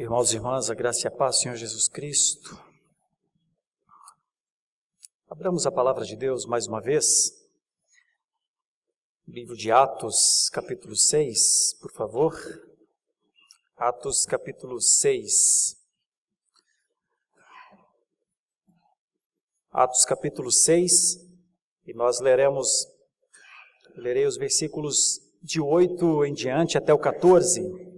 Irmãos e irmãs, a graça e a paz do Senhor Jesus Cristo. Abramos a palavra de Deus mais uma vez. Livro de Atos, capítulo 6, por favor. Atos, capítulo 6. Atos, capítulo 6, e nós lerei os versículos de 8 em diante até o 14.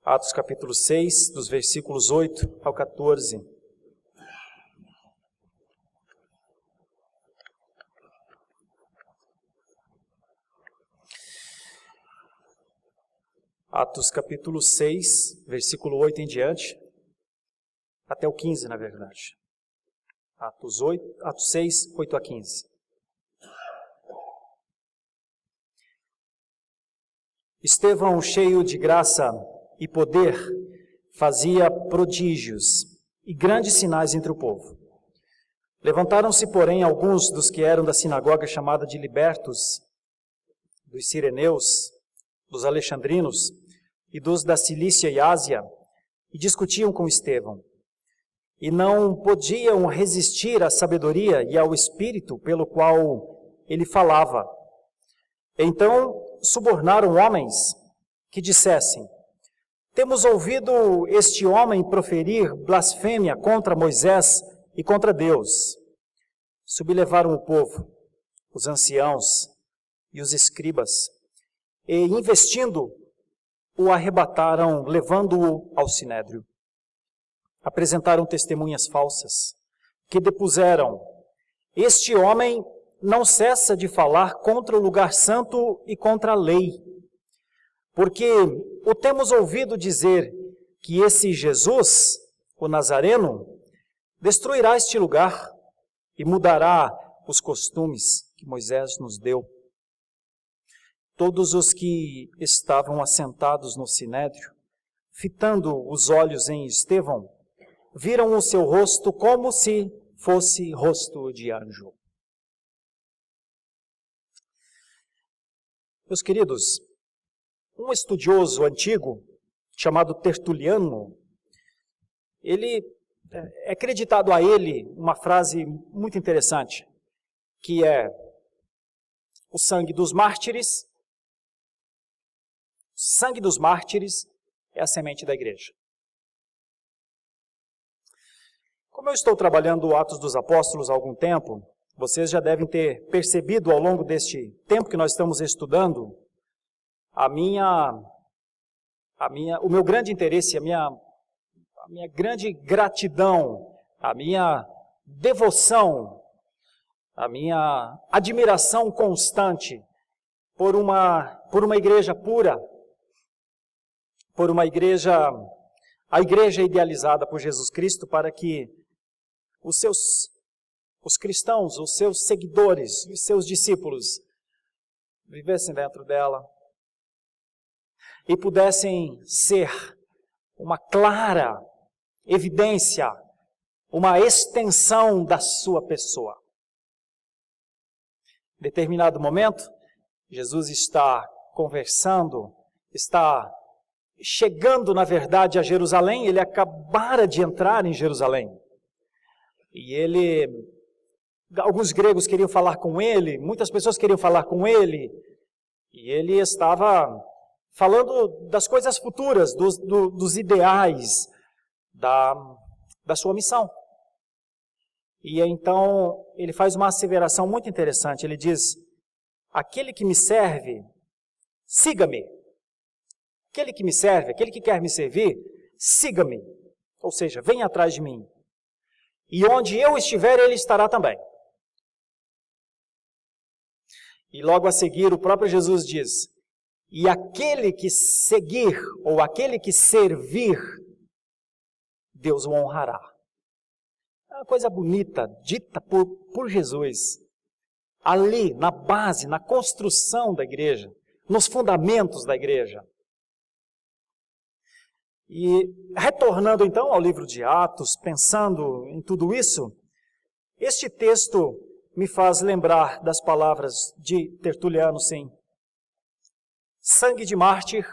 Atos capítulo 6, dos versículos 8 ao 14. Atos capítulo 6, versículo 8 em diante, até o 15, na verdade. Atos 6, 8 a 15. Estevão, cheio de graça e poder, fazia prodígios e grandes sinais entre o povo. Levantaram-se, porém, alguns dos que eram da sinagoga chamada de libertos, dos cireneus, dos alexandrinos e dos da Cilícia e Ásia, e discutiam com Estevão. E não podiam resistir à sabedoria e ao espírito pelo qual ele falava. Então subornaram homens que dissessem: temos ouvido este homem proferir blasfêmia contra Moisés e contra Deus. Sublevaram o povo, os anciãos e os escribas, e investindo, o arrebataram, levando-o ao sinédrio. Apresentaram testemunhas falsas, que depuseram: este homem não cessa de falar contra o lugar santo e contra a lei. Porque o temos ouvido dizer que esse Jesus, o Nazareno, destruirá este lugar e mudará os costumes que Moisés nos deu. Todos os que estavam assentados no sinédrio, fitando os olhos em Estevão, viram o seu rosto como se fosse rosto de anjo. Meus queridos, um estudioso antigo, chamado Tertuliano, ele é acreditado a ele uma frase muito interessante, que é: o sangue dos mártires é a semente da igreja. Como eu estou trabalhando o Atos dos Apóstolos há algum tempo, vocês já devem ter percebido ao longo deste tempo que nós estamos estudando o meu grande interesse, a minha grande gratidão, a minha devoção, a minha admiração constante por uma igreja pura, a igreja idealizada por Jesus Cristo, para que os cristãos, os seus seguidores, os seus discípulos vivessem dentro dela e pudessem ser uma clara evidência, uma extensão da sua pessoa. Em determinado momento, Jesus está conversando, está chegando, na verdade, a Jerusalém. Ele acabara de entrar em Jerusalém. E alguns gregos queriam falar com ele, muitas pessoas queriam falar com ele, e ele estava falando das coisas futuras, dos ideais da sua missão. E então ele faz uma asseveração muito interessante. Ele diz: aquele que me serve, siga-me. Aquele que me serve, aquele que quer me servir, siga-me. Ou seja, venha atrás de mim. E onde eu estiver, ele estará também. E logo a seguir, o próprio Jesus diz: e aquele que seguir, ou aquele que servir, Deus o honrará. É uma coisa bonita, dita por Jesus. Ali, na base, na construção da igreja, nos fundamentos da igreja. E retornando então ao livro de Atos, pensando em tudo isso, este texto me faz lembrar das palavras de Tertuliano, sim. Sangue de mártir,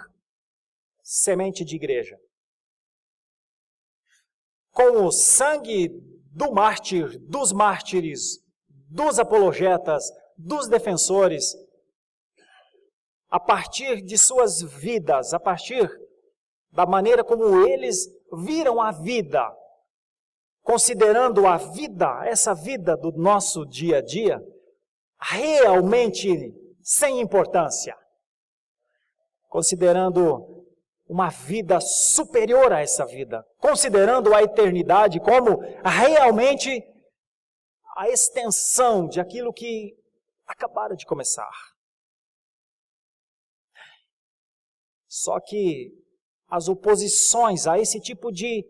semente de igreja. com o sangue do mártir, dos mártires, dos apologetas, dos defensores, a partir de suas vidas, a partir da maneira como eles viram a vida, considerando a vida, essa vida do nosso dia a dia, realmente sem importância, considerando uma vida superior a essa vida, considerando a eternidade como realmente a extensão de aquilo que acabaram de começar. Só que as oposições a esse tipo de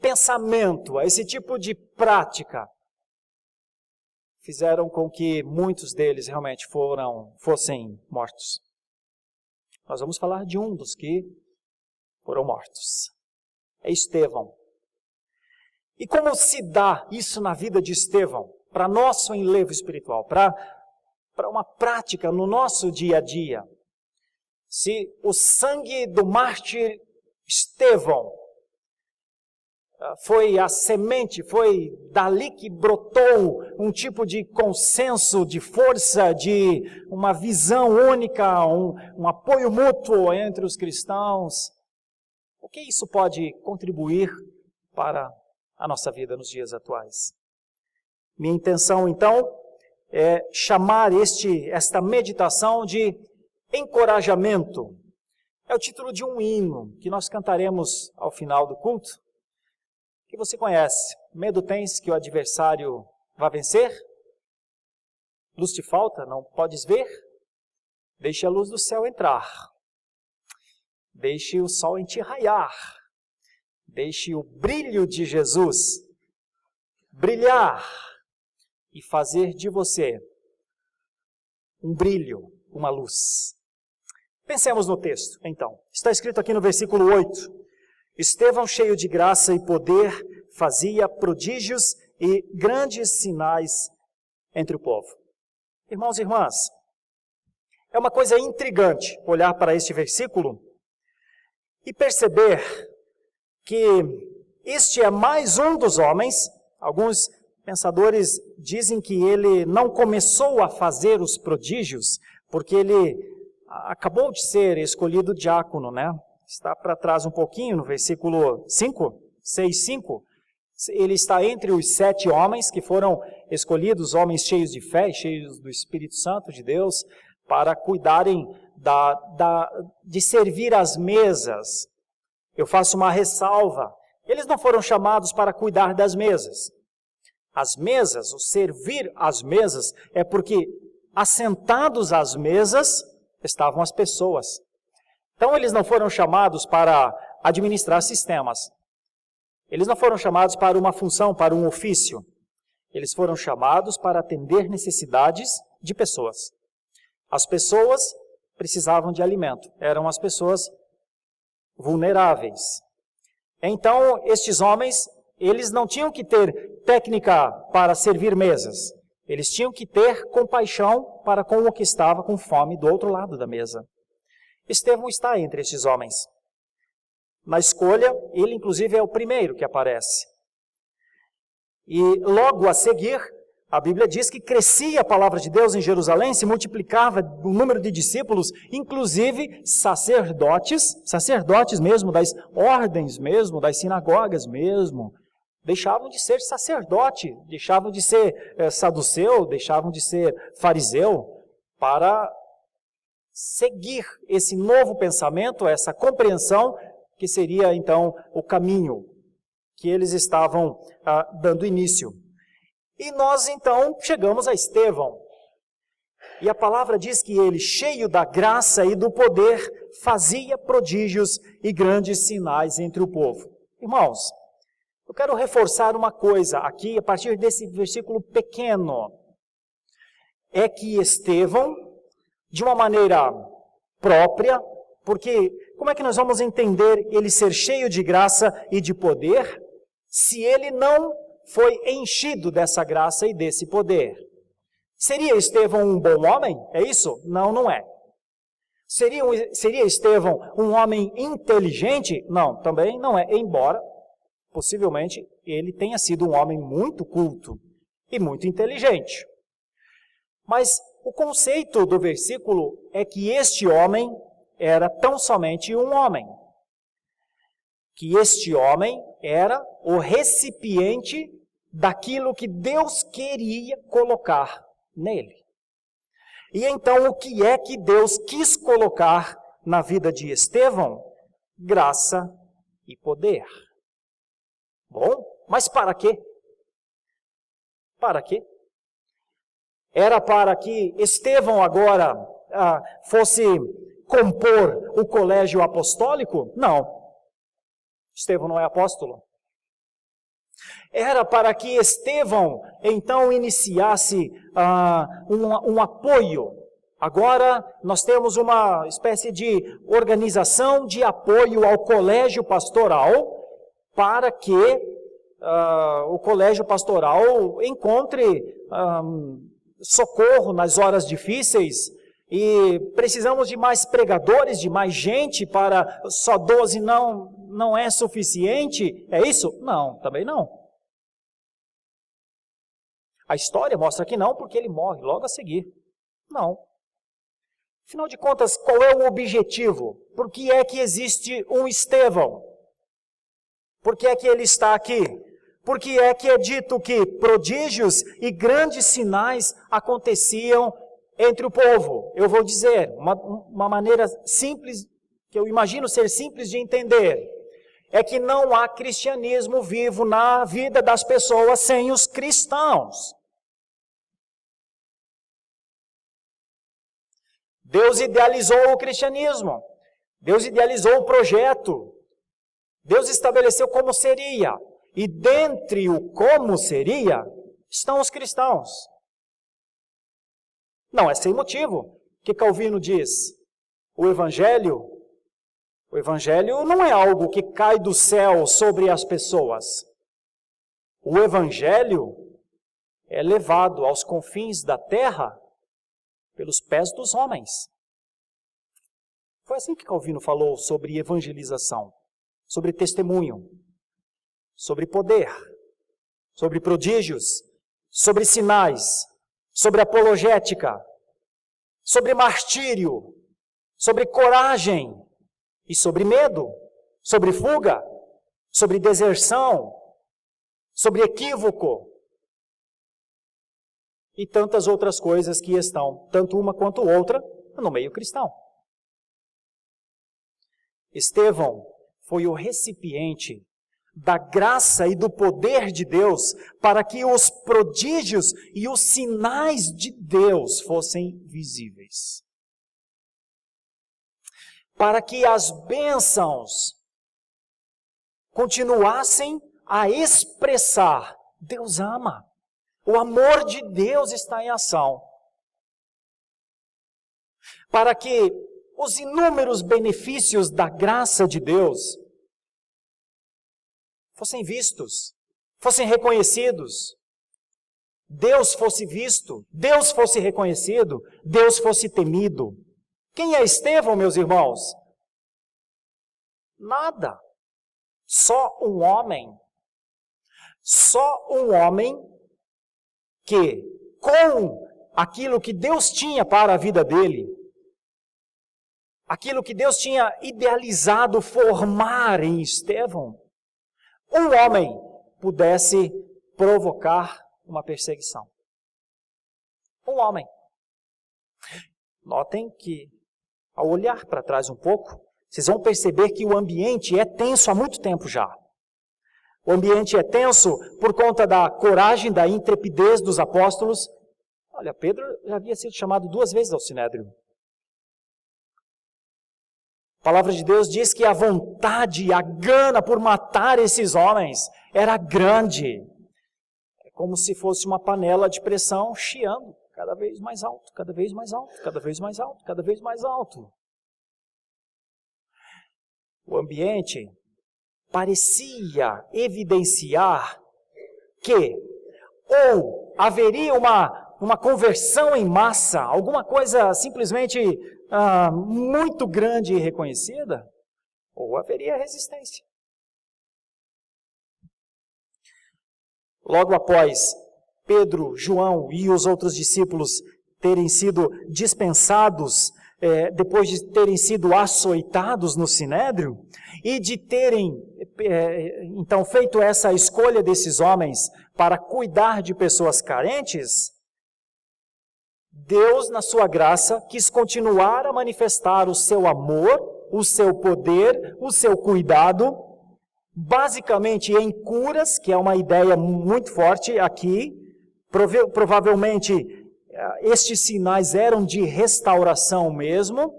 pensamento, a esse tipo de prática, fizeram com que muitos deles realmente fossem mortos. Nós vamos falar de um dos que foram mortos. É Estevão. E como se dá isso na vida de Estevão, para nosso enlevo espiritual, para uma prática no nosso dia a dia? Se o sangue do mártir Estevão foi a semente, foi dali que brotou um tipo de consenso, de força, de uma visão única, um apoio mútuo entre os cristãos, o que isso pode contribuir para a nossa vida nos dias atuais? Minha intenção, então, é chamar esta meditação de encorajamento. É o título de um hino que nós cantaremos ao final do culto, que você conhece. Medo tens que o adversário vá vencer? Luz te falta, não podes ver? Deixe a luz do céu entrar. Deixe o sol em ti raiar. Deixe o brilho de Jesus brilhar e fazer de você um brilho, uma luz. Pensemos no texto, então. Está escrito aqui no versículo 8. Estevão, cheio de graça e poder, fazia prodígios e grandes sinais entre o povo. Irmãos e irmãs, é uma coisa intrigante olhar para este versículo e perceber que este é mais um dos homens. Alguns pensadores dizem que ele não começou a fazer os prodígios porque ele acabou de ser escolhido diácono, né? Está para trás um pouquinho, no versículo 5, 6, 5. Ele está entre os 7 homens que foram escolhidos, homens cheios de fé, cheios do Espírito Santo de Deus, para cuidarem de servir as mesas. Eu faço uma ressalva. Eles não foram chamados para cuidar das mesas. As mesas, o servir às mesas, é porque assentados às mesas estavam as pessoas. Então eles não foram chamados para administrar sistemas. Eles não foram chamados para uma função, para um ofício. Eles foram chamados para atender necessidades de pessoas. As pessoas precisavam de alimento. Eram as pessoas vulneráveis. Então, estes homens, eles não tinham que ter técnica para servir mesas. Eles tinham que ter compaixão para com o que estava com fome do outro lado da mesa. Estevão está entre estes homens. Na escolha, ele inclusive é o primeiro que aparece. E logo a seguir, a Bíblia diz que crescia a palavra de Deus em Jerusalém, se multiplicava o número de discípulos, inclusive sacerdotes mesmo, das ordens mesmo, das sinagogas mesmo, deixavam de ser sacerdote, deixavam de ser saduceu, deixavam de ser fariseu, para seguir esse novo pensamento, essa compreensão, que seria então o caminho que eles estavam dando início. E nós então chegamos a Estevão. E a palavra diz que ele, cheio da graça e do poder, fazia prodígios e grandes sinais entre o povo. Irmãos, eu quero reforçar uma coisa aqui, a partir desse versículo pequeno. É que Estevão, de uma maneira própria, porque como é que nós vamos entender ele ser cheio de graça e de poder, se ele não foi enchido dessa graça e desse poder? Seria Estevão um bom homem? É isso? Não, não é. Seria Estevão um homem inteligente? Não, também não é. Embora possivelmente ele tenha sido um homem muito culto e muito inteligente. Mas o conceito do versículo é que este homem era tão somente um homem. Que este homem era o recipiente daquilo que Deus queria colocar nele. E então, o que é que Deus quis colocar na vida de Estevão? Graça e poder. Bom, mas para quê? Para quê? Era para que Estevão agora fosse compor o colégio apostólico? Não. Estevão não é apóstolo. Era para que Estevão, então, iniciasse um apoio. Agora, nós temos uma espécie de organização de apoio ao colégio pastoral, para que o colégio pastoral encontre socorro nas horas difíceis. E precisamos de mais pregadores, de mais gente, para só 12 não é suficiente. É isso? Não, também não. A história mostra que não, porque ele morre logo a seguir. Não. Afinal de contas, qual é o objetivo? Por que é que existe um Estevão? Por que é que ele está aqui? Por que é que é dito que prodígios e grandes sinais aconteciam entre o povo? Eu vou dizer, uma maneira simples, que eu imagino ser simples de entender, é que não há cristianismo vivo na vida das pessoas sem os cristãos. Deus idealizou o cristianismo. Deus idealizou o projeto. Deus estabeleceu como seria. E dentre o como seria, estão os cristãos. Não é sem motivo que Calvino diz. O Evangelho não é algo que cai do céu sobre as pessoas. O Evangelho é levado aos confins da terra pelos pés dos homens. Foi assim que Calvino falou sobre evangelização, sobre testemunho, sobre poder, sobre prodígios, sobre sinais, sobre apologética, sobre martírio, sobre coragem e sobre medo, sobre fuga, sobre deserção, sobre equívoco e tantas outras coisas que estão, tanto uma quanto outra, no meio cristão. Estevão foi o recipiente da graça e do poder de Deus para que os prodígios e os sinais de Deus fossem visíveis. Para que as bênçãos continuassem a expressar: Deus ama. O amor de Deus está em ação. Para que os inúmeros benefícios da graça de Deus fossem vistos, fossem reconhecidos. Deus fosse visto, Deus fosse reconhecido, Deus fosse temido. Quem é Estevão, meus irmãos? Nada. Só um homem. Só um homem que, com aquilo que Deus tinha para a vida dele, aquilo que Deus tinha idealizado formar em Estevão, um homem pudesse provocar uma perseguição. Um homem. Notem que, ao olhar para trás um pouco, vocês vão perceber que o ambiente é tenso há muito tempo já. O ambiente é tenso por conta da coragem, da intrepidez dos apóstolos. Olha, Pedro já havia sido chamado 2 vezes ao Sinédrio. A palavra de Deus diz que a vontade, a gana por matar esses homens era grande. É como se fosse uma panela de pressão chiando, cada vez mais alto, cada vez mais alto, cada vez mais alto, cada vez mais alto. O ambiente parecia evidenciar que ou haveria uma conversão em massa, alguma coisa simplesmente muito grande e reconhecida, ou haveria resistência. logo após Pedro, João e os outros discípulos terem sido dispensados, depois de terem sido açoitados no Sinédrio, e de terem, então, feito essa escolha desses homens para cuidar de pessoas carentes, Deus, na sua graça, quis continuar a manifestar o seu amor, o seu poder, o seu cuidado, basicamente em curas, que é uma ideia muito forte aqui. Provavelmente estes sinais eram de restauração mesmo,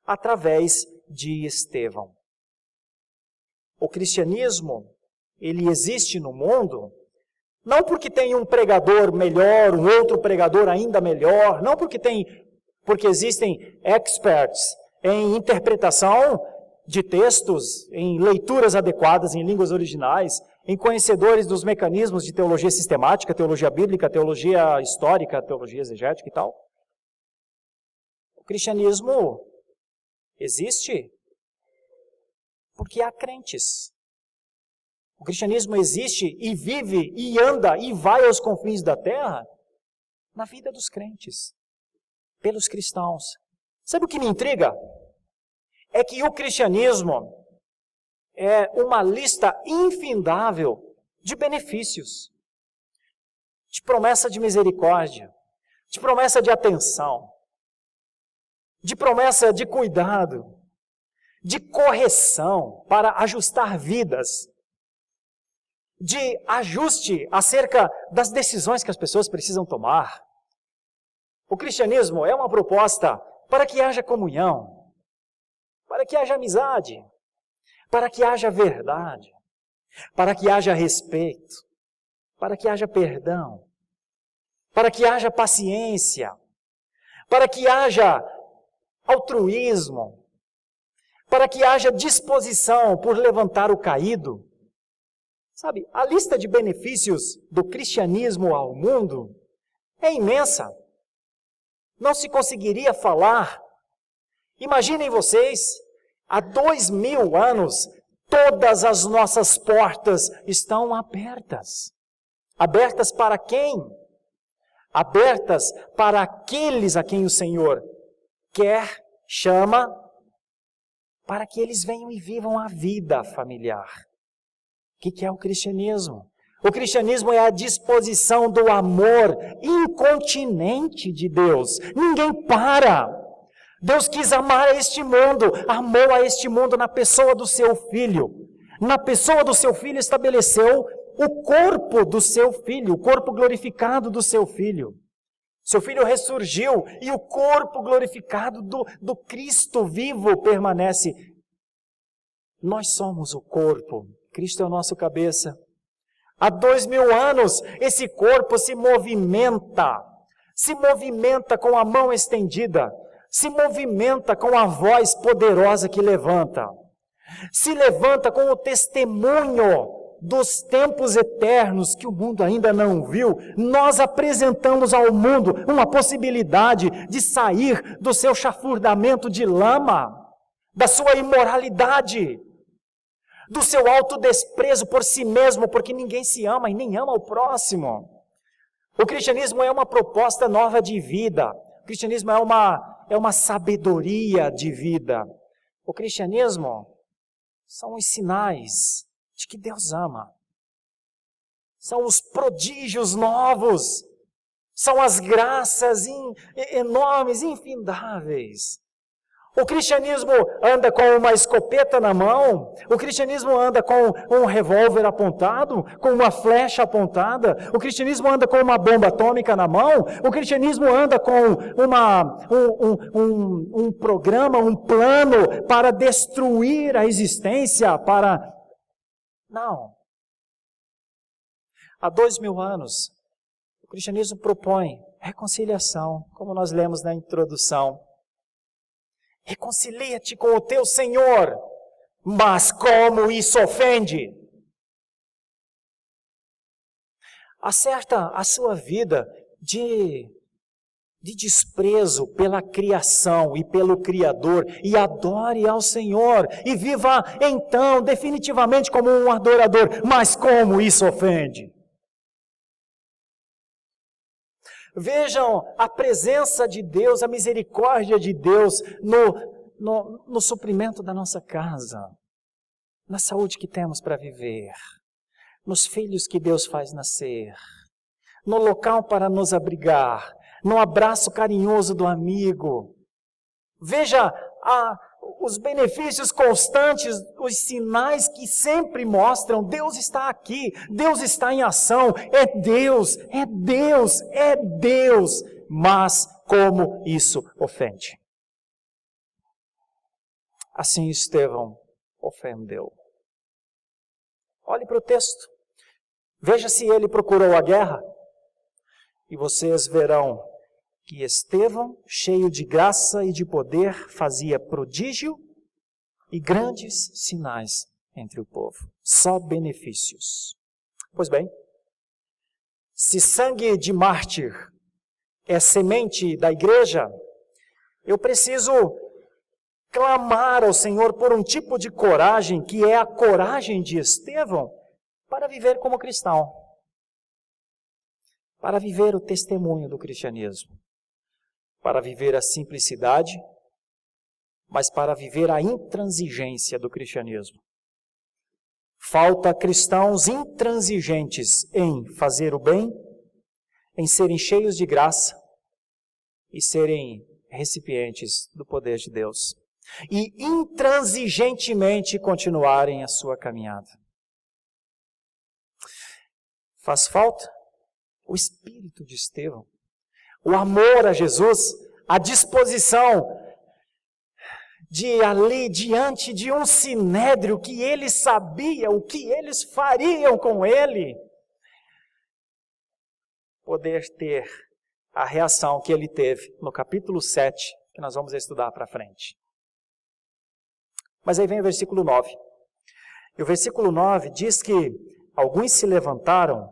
através de Estevão. O cristianismo, ele existe no mundo, não porque tem um pregador melhor, um outro pregador ainda melhor, não porque existem experts em interpretação de textos, em leituras adequadas em línguas originais, em conhecedores dos mecanismos de teologia sistemática, teologia bíblica, teologia histórica, teologia exegética e tal. O cristianismo existe porque há crentes. O cristianismo existe e vive e anda e vai aos confins da terra na vida dos crentes, pelos cristãos. Sabe o que me intriga? É que o cristianismo é uma lista infindável de benefícios, de promessa de misericórdia, de promessa de atenção, de promessa de cuidado, de correção para ajustar vidas, de ajuste acerca das decisões que as pessoas precisam tomar. O cristianismo é uma proposta para que haja comunhão, para que haja amizade, para que haja verdade, para que haja respeito, para que haja perdão, para que haja paciência, para que haja altruísmo, para que haja disposição por levantar o caído. Sabe, a lista de benefícios do cristianismo ao mundo é imensa. Não se conseguiria falar. Imaginem vocês, há 2000 anos, todas as nossas portas estão abertas. Abertas para quem? Abertas para aqueles a quem o Senhor quer, chama, para que eles venham e vivam a vida familiar. O que é o cristianismo? O cristianismo é a disposição do amor incontinente de Deus. Ninguém para. Deus quis amar a este mundo, amou a este mundo na pessoa do seu Filho. Na pessoa do seu Filho estabeleceu o corpo do seu Filho, o corpo glorificado do seu Filho. Seu Filho ressurgiu e o corpo glorificado do Cristo vivo permanece. Nós somos o corpo. Cristo é o nosso cabeça. Há 2000 anos, esse corpo se movimenta com a mão estendida, se movimenta com a voz poderosa que levanta, se levanta com o testemunho dos tempos eternos que o mundo ainda não viu. Nós apresentamos ao mundo uma possibilidade de sair do seu chafurdamento de lama, da sua imoralidade, do seu autodesprezo por si mesmo, porque ninguém se ama e nem ama o próximo. O cristianismo é uma proposta nova de vida. O cristianismo é uma sabedoria de vida. O cristianismo são os sinais de que Deus ama. São os prodígios novos. São as graças enormes, infindáveis. O cristianismo anda com uma escopeta na mão, o cristianismo anda com um revólver apontado, com uma flecha apontada, o cristianismo anda com uma bomba atômica na mão, o cristianismo anda com um programa, um plano para destruir a existência, Não. Há 2000 anos, o cristianismo propõe reconciliação, como nós lemos na introdução. Reconcilia-te com o teu Senhor, mas como isso ofende? Acerta a sua vida de desprezo pela criação e pelo Criador e adore ao Senhor e viva então definitivamente como um adorador, mas como isso ofende? Vejam a presença de Deus, a misericórdia de Deus no suprimento da nossa casa, na saúde que temos para viver, nos filhos que Deus faz nascer, no local para nos abrigar, no abraço carinhoso do amigo. Veja os benefícios constantes, os sinais que sempre mostram, Deus está aqui, Deus está em ação, é Deus, é Deus, é Deus. Mas como isso ofende? Assim Estevão ofendeu. Olhe para o texto, veja se ele procurou a guerra, e vocês verão que Estevão, cheio de graça e de poder, fazia prodígio e grandes sinais entre o povo. Só benefícios. Pois bem, se sangue de mártir é semente da igreja, eu preciso clamar ao Senhor por um tipo de coragem, que é a coragem de Estevão, para viver como cristão. Para viver o testemunho do cristianismo. Para viver a simplicidade, mas para viver a intransigência do cristianismo. Falta cristãos intransigentes em fazer o bem, em serem cheios de graça e serem recipientes do poder de Deus. E intransigentemente continuarem a sua caminhada. Faz falta o espírito de Estevão. O amor a Jesus, a disposição de ali diante de um sinédrio que ele sabia o que eles fariam com ele, poder ter a reação que ele teve no capítulo 7, que nós vamos estudar para frente. Mas aí vem o versículo 9. E o versículo 9 diz que alguns se levantaram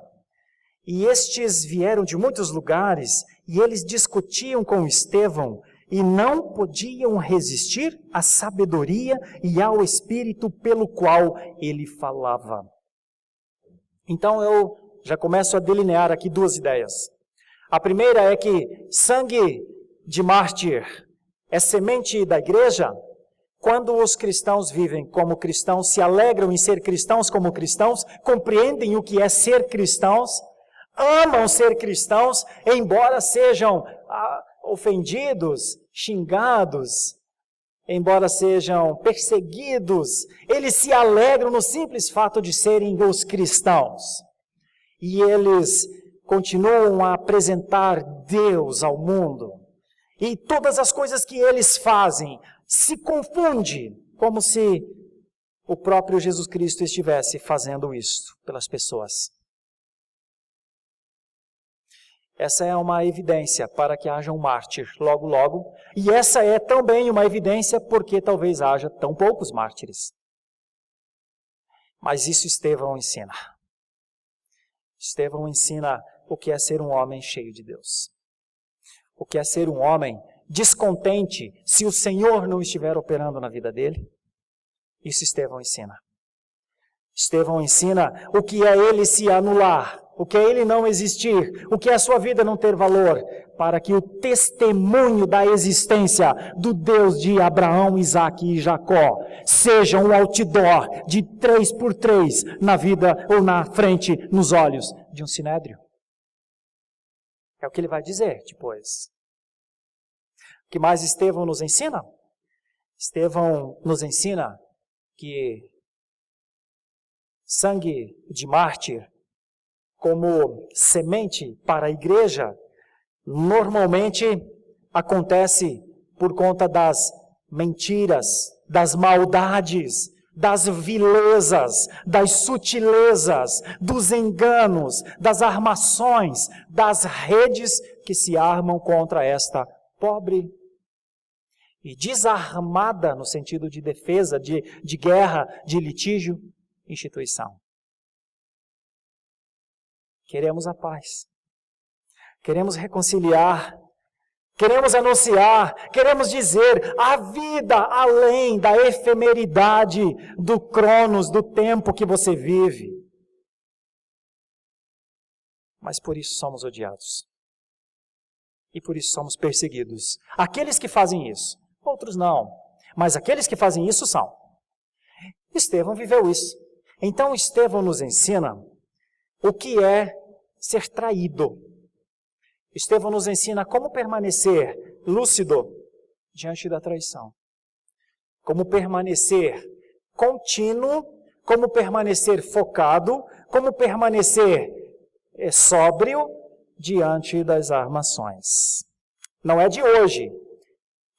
e estes vieram de muitos lugares e eles discutiam com Estevão e não podiam resistir à sabedoria e ao espírito pelo qual ele falava. Então eu já começo a delinear aqui duas ideias. A primeira é que sangue de mártir é semente da igreja. Quando os cristãos vivem como cristãos, se alegram em ser cristãos como cristãos, compreendem o que é ser cristãos, amam ser cristãos, embora sejam ofendidos, xingados, embora sejam perseguidos, eles se alegram no simples fato de serem os cristãos. E eles continuam a apresentar Deus ao mundo. E todas as coisas que eles fazem se confunde, como se o próprio Jesus Cristo estivesse fazendo isso pelas pessoas. Essa é uma evidência para que haja um mártir logo, logo. E essa é também uma evidência porque talvez haja tão poucos mártires. Mas isso Estevão ensina. Estevão ensina o que é ser um homem cheio de Deus. O que é ser um homem descontente se o Senhor não estiver operando na vida dele. Isso Estevão ensina. Estevão ensina o que é ele se anular, o que é ele não existir, o que é a sua vida não ter valor, para que o testemunho da existência do Deus de Abraão, Isaque e Jacó seja um outdoor de 3x3 na vida ou na frente, nos olhos de um sinédrio. É o que ele vai dizer depois. O que mais Estevão nos ensina? Estevão nos ensina que sangue de mártir, como semente para a igreja, normalmente acontece por conta das mentiras, das maldades, das vilezas, das sutilezas, dos enganos, das armações, das redes que se armam contra esta pobre e desarmada, no sentido de defesa, de guerra, de litígio, instituição. Queremos a paz. Queremos reconciliar. Queremos anunciar. Queremos dizer a vida além da efemeridade do cronos, do tempo que você vive. Mas por isso somos odiados. e por isso somos perseguidos. Aqueles que fazem isso, outros não, mas aqueles que fazem isso são. Estevão viveu isso. Então Estevão nos ensina o que é ser traído. Estevão nos ensina como permanecer lúcido diante da traição. Como permanecer contínuo, como permanecer focado, como permanecer sóbrio diante das armações. Não é de hoje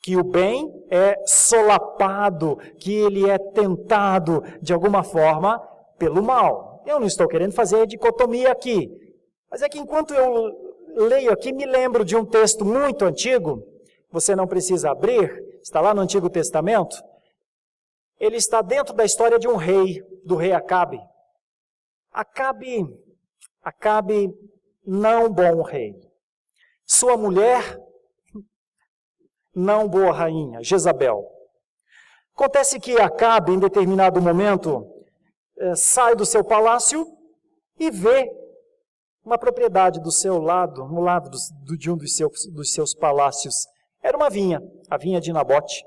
que o bem é solapado, que ele é tentado de alguma forma pelo mal. Eu não estou querendo fazer dicotomia aqui, mas é que enquanto eu leio aqui, me lembro de um texto muito antigo, você não precisa abrir, está lá no Antigo Testamento, ele está dentro da história de um rei, do rei Acabe. Acabe, não bom rei. Sua mulher, não boa rainha, Jezabel. Acontece que Acabe, em determinado momento, sai do seu palácio e vê uma propriedade do seu lado, no lado de um dos seus palácios. Era uma vinha, a vinha de Nabote.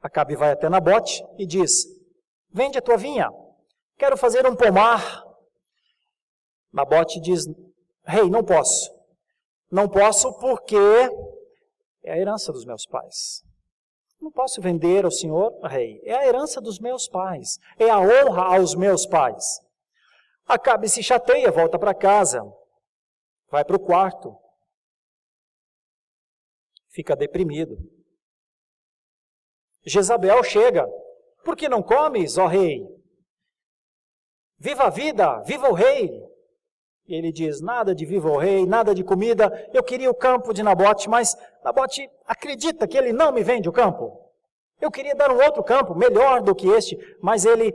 Acabe vai até Nabote e diz: vende a tua vinha, quero fazer um pomar. Nabote diz: rei, não posso. Não posso porque é a herança dos meus pais. Não posso vender ao senhor, rei. É a herança dos meus pais. É a honra aos meus pais. Acabe se chateia, volta para casa. Vai para o quarto. Fica deprimido. Jezabel chega. Por que não comes, ó rei? Viva a vida, viva o rei. E ele diz: nada de viva o rei, nada de comida. Eu queria o campo de Nabote, mas Nabote acredita que ele não me vende o campo. Eu queria dar um outro campo, melhor do que este, mas ele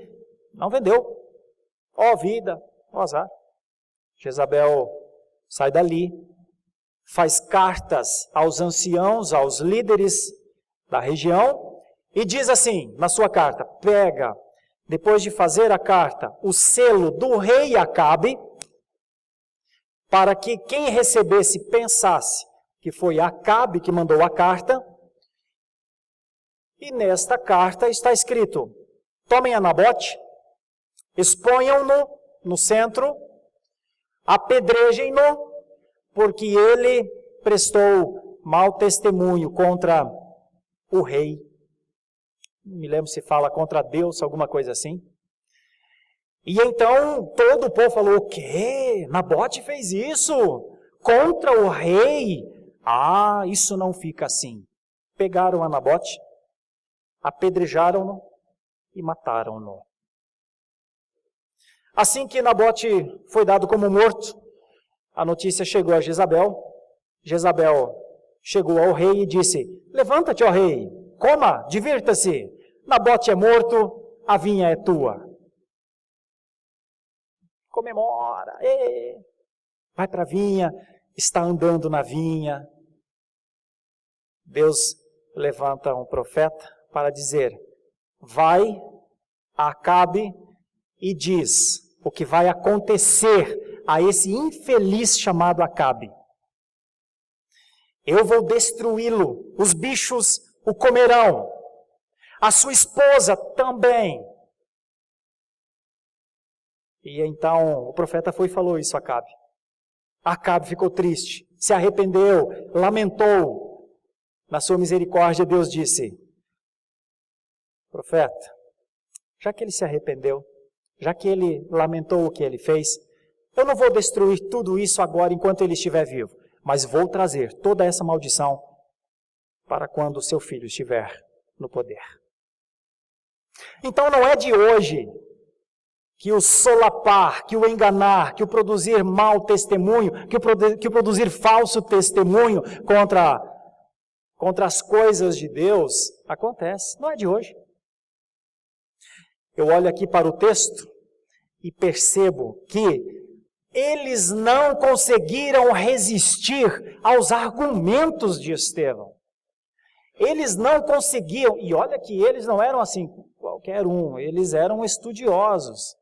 não vendeu. Ó vida, ó azar. Jezabel sai dali, faz cartas aos anciãos, aos líderes da região, e diz assim, na sua carta, pega, depois de fazer a carta, o selo do rei Acabe, para que quem recebesse pensasse que foi Acabe que mandou a carta, e nesta carta está escrito: tomem a Nabote, exponham-no no centro, apedrejem-no, porque ele prestou mau testemunho contra o rei. Não me lembro se fala contra Deus, alguma coisa assim. E então todo o povo falou: o quê? Nabote fez isso? Contra o rei? Ah, isso não fica assim. Pegaram a Nabote, apedrejaram-no e mataram-no. Assim que Nabote foi dado como morto, a notícia chegou a Jezabel. Jezabel chegou ao rei e disse: levanta-te, ó rei, coma, divirta-se. Nabote é morto, a vinha é tua. Comemora, vai para a vinha, está andando na vinha. Deus levanta um profeta para dizer: vai a Acabe e diz o que vai acontecer a esse infeliz chamado Acabe. Eu vou destruí-lo, os bichos o comerão, a sua esposa também. E então o profeta foi e falou isso a Acabe. Acabe ficou triste, se arrependeu, lamentou. Na sua misericórdia, Deus disse: profeta, já que ele se arrependeu, já que ele lamentou o que ele fez, eu não vou destruir tudo isso agora enquanto ele estiver vivo, mas vou trazer toda essa maldição para quando o seu filho estiver no poder. Então não é de hoje que o solapar, que o enganar, que o produzir mau testemunho, que o produzir falso testemunho contra as coisas de Deus acontece. Não é de hoje. Eu olho aqui para o texto e percebo que eles não conseguiram resistir aos argumentos de Estevão. Eles não conseguiam, e olha que eles não eram assim qualquer um, eles eram estudiosos.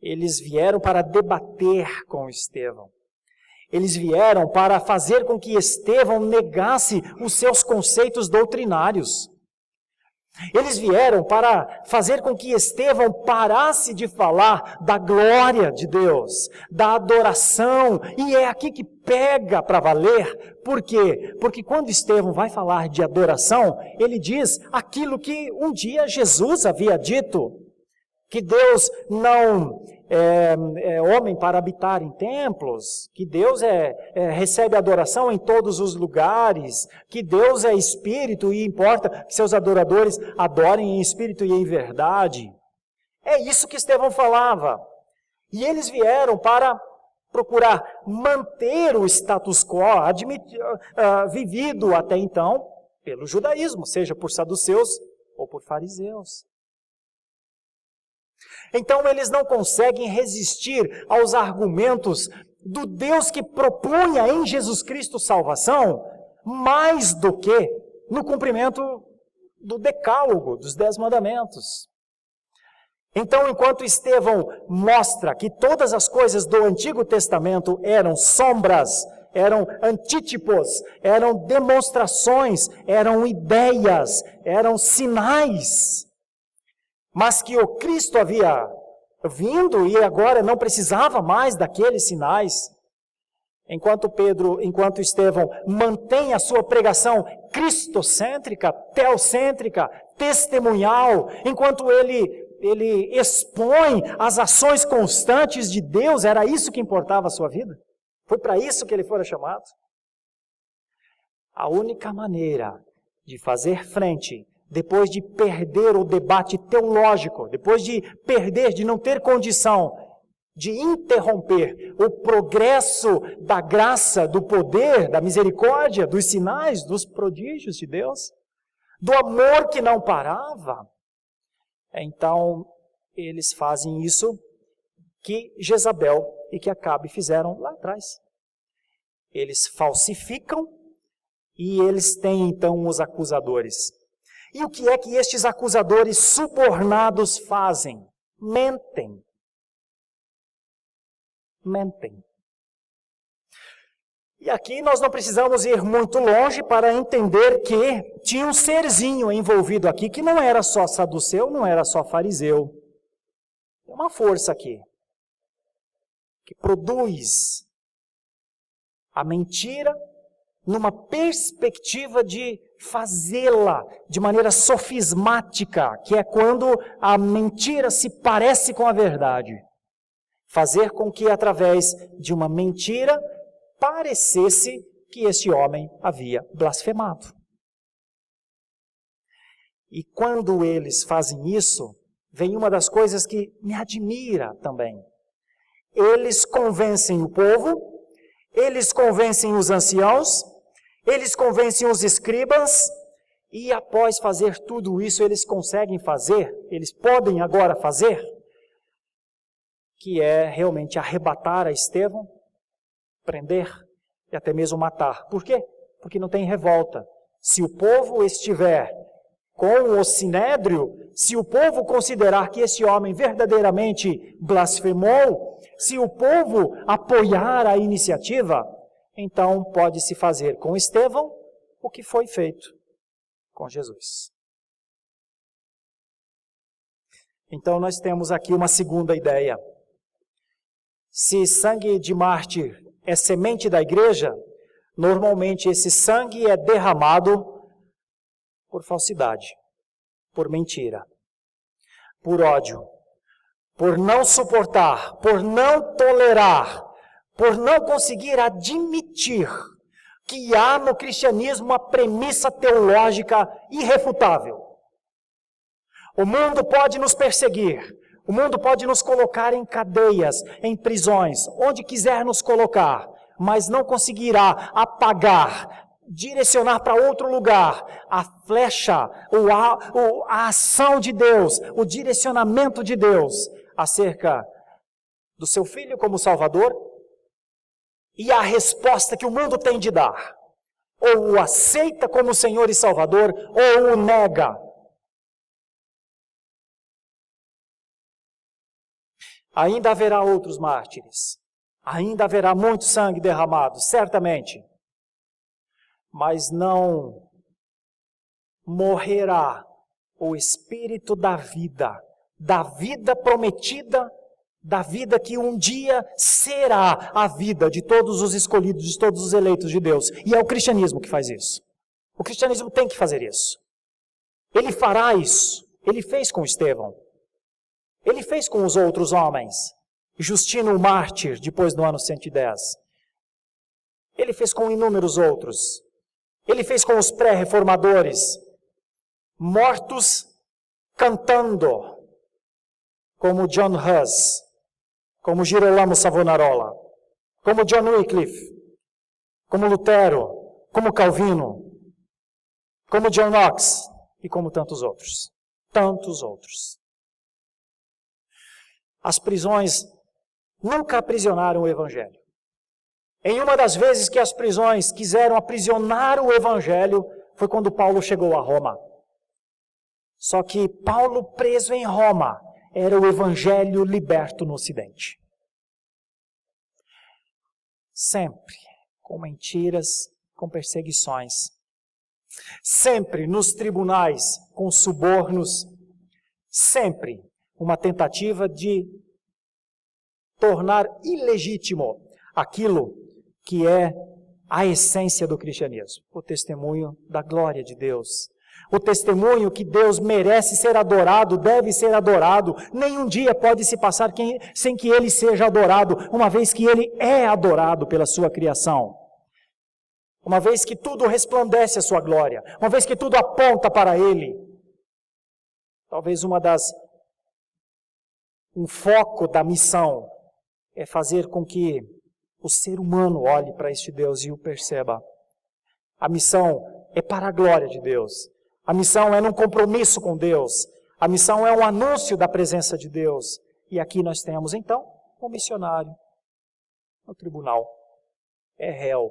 Eles vieram para debater com Estevão. Eles vieram para fazer com que Estevão negasse os seus conceitos doutrinários. Eles vieram para fazer com que Estevão parasse de falar da glória de Deus, da adoração, e é aqui que pega para valer. Por quê? Porque quando Estevão vai falar de adoração, ele diz aquilo que um dia Jesus havia dito, que Deus não é homem para habitar em templos, que Deus recebe adoração em todos os lugares, que Deus é espírito e importa que seus adoradores adorem em espírito e em verdade. É isso que Estevão falava. E eles vieram para procurar manter o status quo vivido até então pelo judaísmo, seja por saduceus ou por fariseus. Então eles não conseguem resistir aos argumentos do Deus que propunha em Jesus Cristo salvação, mais do que no cumprimento do decálogo, dos 10 mandamentos. Então, enquanto Estevão mostra que todas as coisas do Antigo Testamento eram sombras, eram antítipos, eram demonstrações, eram ideias, eram sinais, mas que o Cristo havia vindo e agora não precisava mais daqueles sinais. Enquanto Estevão mantém a sua pregação cristocêntrica, teocêntrica, testemunhal, enquanto ele expõe as ações constantes de Deus, era isso que importava a sua vida? Foi para isso que ele fora chamado? A única maneira de fazer frente, depois de perder o debate teológico, depois de perder, de não ter condição de interromper o progresso da graça, do poder, da misericórdia, dos sinais, dos prodígios de Deus, do amor que não parava, então eles fazem isso que Jezabel e que Acabe fizeram lá atrás. Eles falsificam e eles têm então os acusadores. E o que é que estes acusadores subornados fazem? Mentem. Mentem. E aqui nós não precisamos ir muito longe para entender que tinha um serzinho envolvido aqui, que não era só saduceu, não era só fariseu. Tem uma força aqui, que produz a mentira numa perspectiva de fazê-la de maneira sofismática, que é quando a mentira se parece com a verdade. Fazer com que, através de uma mentira, parecesse que este homem havia blasfemado. E quando eles fazem isso, vem uma das coisas que me admira também. Eles convencem o povo, eles convencem os anciãos, eles convencem os escribas, e após fazer tudo isso, eles conseguem fazer, eles podem agora fazer, que é realmente arrebatar a Estevão, prender e até mesmo matar. Por quê? Porque não tem revolta. Se o povo estiver com o sinédrio, se o povo considerar que esse homem verdadeiramente blasfemou, se o povo apoiar a iniciativa, então pode-se fazer com Estevão o que foi feito com Jesus. Então nós temos aqui uma segunda ideia. Se sangue de mártir é semente da igreja, normalmente esse sangue é derramado por falsidade, por mentira, por ódio, por não suportar, por não tolerar, por não conseguir admitir que há no cristianismo uma premissa teológica irrefutável. O mundo pode nos perseguir, o mundo pode nos colocar em cadeias, em prisões, onde quiser nos colocar, mas não conseguirá apagar, direcionar para outro lugar a flecha, a ação de Deus, o direcionamento de Deus acerca do seu Filho como Salvador e a resposta que o mundo tem de dar. Ou o aceita como Senhor e Salvador, ou o nega. Ainda haverá outros mártires. Ainda haverá muito sangue derramado, certamente. Mas não morrerá o espírito da vida prometida, da vida que um dia será a vida de todos os escolhidos, de todos os eleitos de Deus. E é o cristianismo que faz isso. O cristianismo tem que fazer isso. Ele fará isso. Ele fez com Estevão. Ele fez com os outros homens. Justino o mártir, depois do ano 110. Ele fez com inúmeros outros. Ele fez com os pré-reformadores, mortos cantando, como John Hus, como Girolamo Savonarola, como John Wycliffe, como Lutero, como Calvino, como John Knox e como tantos outros. Tantos outros. As prisões nunca aprisionaram o Evangelho. Em uma das vezes que as prisões quiseram aprisionar o Evangelho, foi quando Paulo chegou a Roma. Só que Paulo, preso em Roma, era o Evangelho liberto no Ocidente. Sempre com mentiras, com perseguições. Sempre nos tribunais, com subornos. Sempre uma tentativa de tornar ilegítimo aquilo que é a essência do cristianismo. O testemunho da glória de Deus. O testemunho que Deus merece ser adorado, deve ser adorado. Nenhum dia pode se passar sem que Ele seja adorado, uma vez que Ele é adorado pela sua criação. Uma vez que tudo resplandece a sua glória. Uma vez que tudo aponta para Ele. Talvez um foco da missão é fazer com que o ser humano olhe para este Deus e o perceba. A missão é para a glória de Deus. A missão é num compromisso com Deus. A missão é um anúncio da presença de Deus. E aqui nós temos, então, um missionário no tribunal. É réu.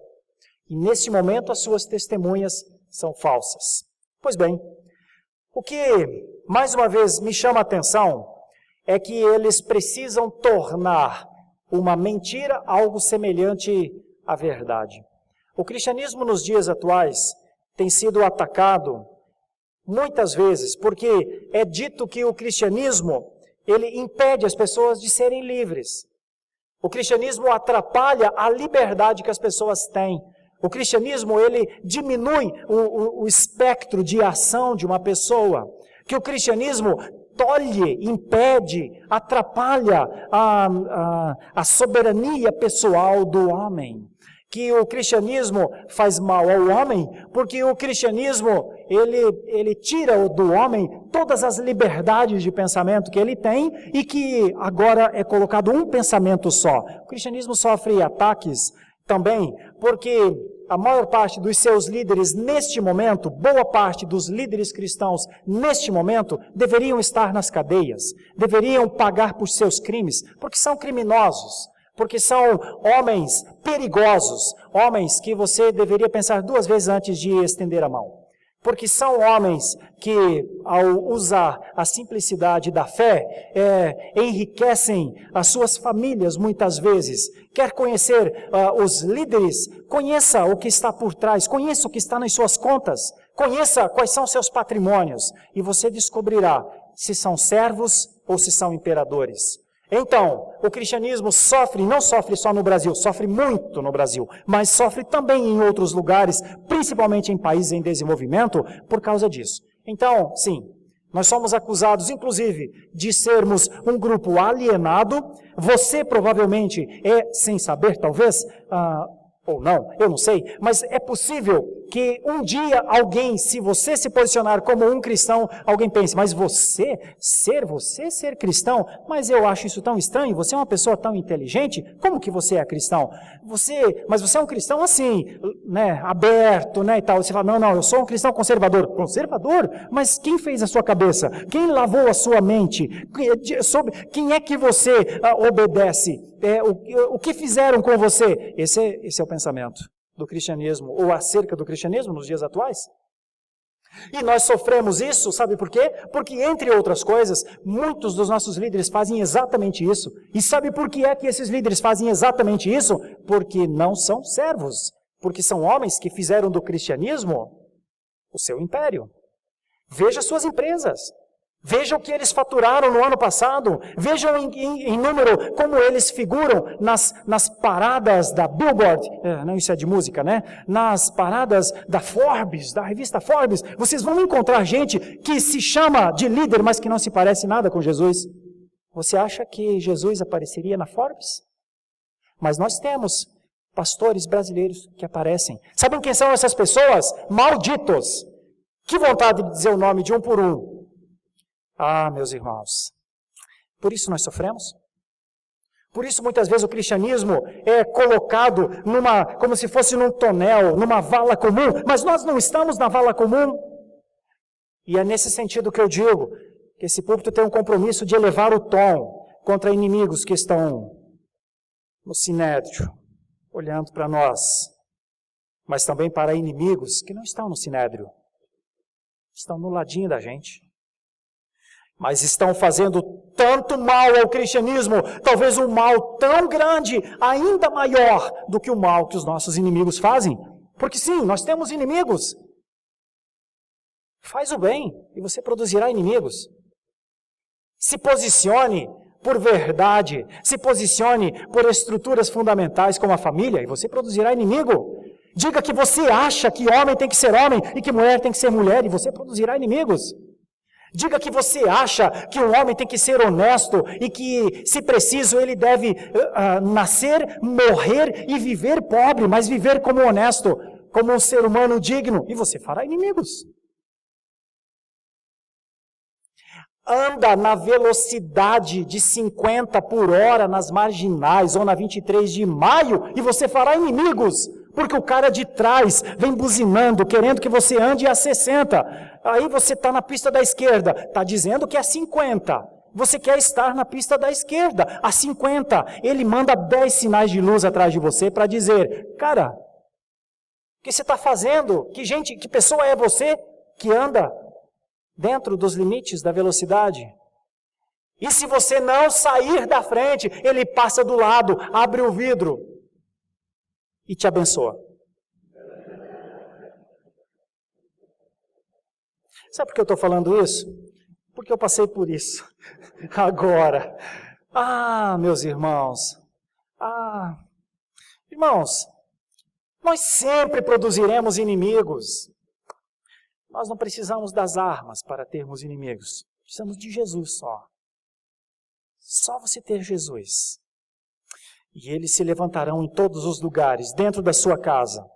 E nesse momento as suas testemunhas são falsas. Pois bem, o que mais uma vez me chama a atenção é que eles precisam tornar uma mentira algo semelhante à verdade. O cristianismo nos dias atuais tem sido atacado muitas vezes porque é dito que o cristianismo ele impede as pessoas de serem livres. O cristianismo atrapalha a liberdade que as pessoas têm. O cristianismo ele diminui o espectro de ação de uma pessoa. Que o cristianismo tolhe, impede, atrapalha a soberania pessoal do homem. Que o cristianismo faz mal ao homem, porque o cristianismo, ele tira do homem todas as liberdades de pensamento que ele tem e que agora é colocado um pensamento só. O cristianismo sofre ataques também, porque a maior parte dos seus líderes neste momento, boa parte dos líderes cristãos neste momento, deveriam estar nas cadeias, deveriam pagar por seus crimes, porque são criminosos, porque são homens perigosos, homens que você deveria pensar duas vezes antes de estender a mão. Porque são homens que, ao usar a simplicidade da fé, enriquecem as suas famílias muitas vezes. Quer conhecer os líderes? Conheça o que está por trás, conheça o que está nas suas contas, conheça quais são seus patrimônios, e você descobrirá se são servos ou se são imperadores. Então, o cristianismo não sofre só no Brasil, sofre muito no Brasil, mas sofre também em outros lugares, principalmente em países em desenvolvimento, por causa disso. Então, sim, nós somos acusados, inclusive, de sermos um grupo alienado. Você provavelmente sem saber, talvez, ou não, eu não sei, mas é possível que um dia alguém, se você se posicionar como um cristão, alguém pense, mas você ser cristão, mas eu acho isso tão estranho, você é uma pessoa tão inteligente, como que você é cristão? Mas você é um cristão assim, né, aberto, né, e tal. Você fala, não, eu sou um cristão conservador. Conservador? Mas quem fez a sua cabeça? Quem lavou a sua mente? Quem é que você obedece? O que fizeram com você? Esse é o pensamento do cristianismo, ou acerca do cristianismo nos dias atuais. E nós sofremos isso, sabe por quê? Porque, entre outras coisas, muitos dos nossos líderes fazem exatamente isso. E sabe por que é que esses líderes fazem exatamente isso? Porque não são servos. Porque são homens que fizeram do cristianismo o seu império. Veja suas empresas. Veja o que eles faturaram no ano passado. Vejam em número como eles figuram nas paradas da Billboard. Não, isso é de música, né? Nas paradas da Forbes, da revista Forbes. Vocês vão encontrar gente que se chama de líder, mas que não se parece nada com Jesus. Você acha que Jesus apareceria na Forbes? Mas nós temos pastores brasileiros que aparecem. Sabem quem são essas pessoas? Malditos! Que vontade de dizer o nome de um por um. Ah, meus irmãos, por isso nós sofremos. Por isso muitas vezes o cristianismo é colocado como se fosse num tonel, numa vala comum, mas nós não estamos na vala comum. E é nesse sentido que eu digo que esse púlpito tem um compromisso de elevar o tom contra inimigos que estão no sinédrio, olhando para nós, mas também para inimigos que não estão no sinédrio, estão no ladinho da gente. Mas estão fazendo tanto mal ao cristianismo, talvez um mal tão grande, ainda maior do que o mal que os nossos inimigos fazem. Porque sim, nós temos inimigos. Faz o bem e você produzirá inimigos. Se posicione por verdade, se posicione por estruturas fundamentais como a família e você produzirá inimigo. Diga que você acha que homem tem que ser homem e que mulher tem que ser mulher e você produzirá inimigos. Diga que você acha que um homem tem que ser honesto e que, se preciso, ele deve nascer, morrer e viver pobre, mas viver como honesto, como um ser humano digno, e você fará inimigos. Anda na velocidade de 50 por hora nas marginais ou na 23 de maio e você fará inimigos. Porque o cara de trás vem buzinando, querendo que você ande a 60. Aí você está na pista da esquerda, está dizendo que é 50. Você quer estar na pista da esquerda, a 50. Ele manda 10 sinais de luz atrás de você para dizer, cara, o que você está fazendo? Que pessoa é você que anda dentro dos limites da velocidade? E se você não sair da frente, ele passa do lado, abre o vidro e te abençoa. Sabe por que eu estou falando isso? Porque eu passei por isso. Agora. Meus irmãos. Irmãos, nós sempre produziremos inimigos. Nós não precisamos das armas para termos inimigos. Precisamos de Jesus só. Só você ter Jesus. E eles se levantarão em todos os lugares, dentro da sua casa,